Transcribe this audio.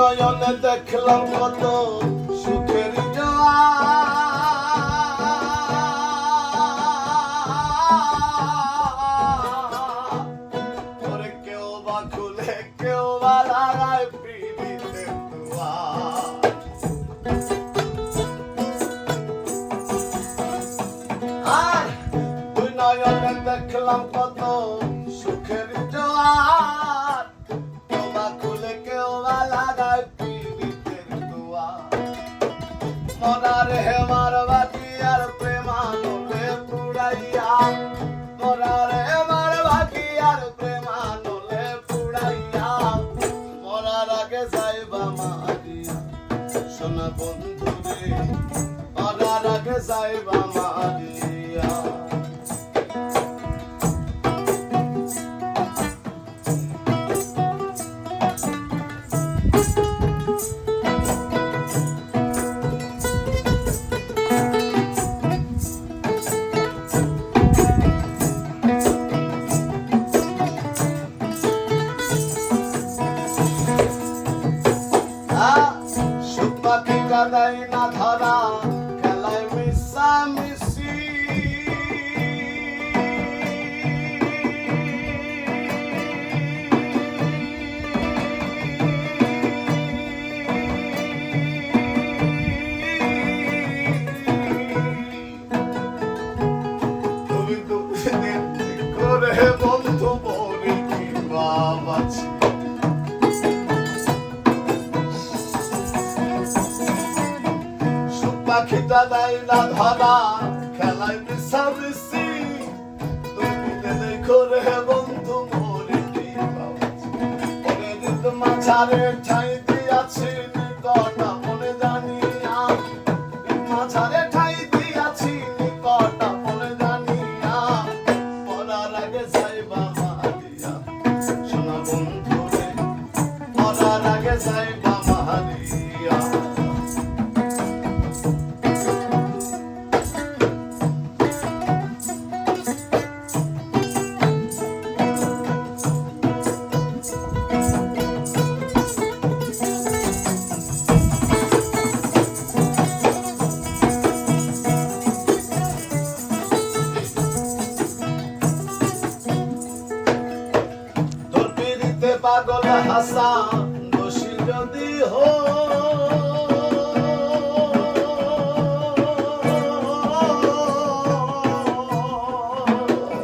নয়নে দেখলাম কত সুখের জোয়ার, কেউ বা খুলে কেউ বা লাগায় পিড়িতে দুয়ার। আর দুই নয়নে দেখলাম কত সুখের জোয়ার, কেউ বা খুলে কেউ বা লাগায় পিড়িতের দুয়ার। মরার হেমার বাকি আর প্রেমানলে পুড়াইয়া, মরার হেমার বাকি আর প্রেমানলে পুড়াইয়া, মরার আগে যাইবা মারিয়া সোনা বন্ধু রে, মরার আগে যাইবা মারিয়া। সুখ পাখি কাদাই না ধরা খেলায় মিশামিশি, তুমি দুদিন করে বন্ধু বলে কি বাবাছি। পাখিটা দেয় না ধরা খেলায় মিশামিশি, তুমি দেখো রে বন্ধু মরে কি বাবাছি। মনে দিত মাঝারে ঠাই দিয়াছি নিকটা মনে জানিয়া, মাঝারে ঠাই দিয়াছি নিকটা মনে জানিয়া, মরার আগে যাইবা মারিয়া সোনা বন্ধু রে, মরার আগে যাইবা মারিয়া। পাগল হাসান দোষী যদি হো,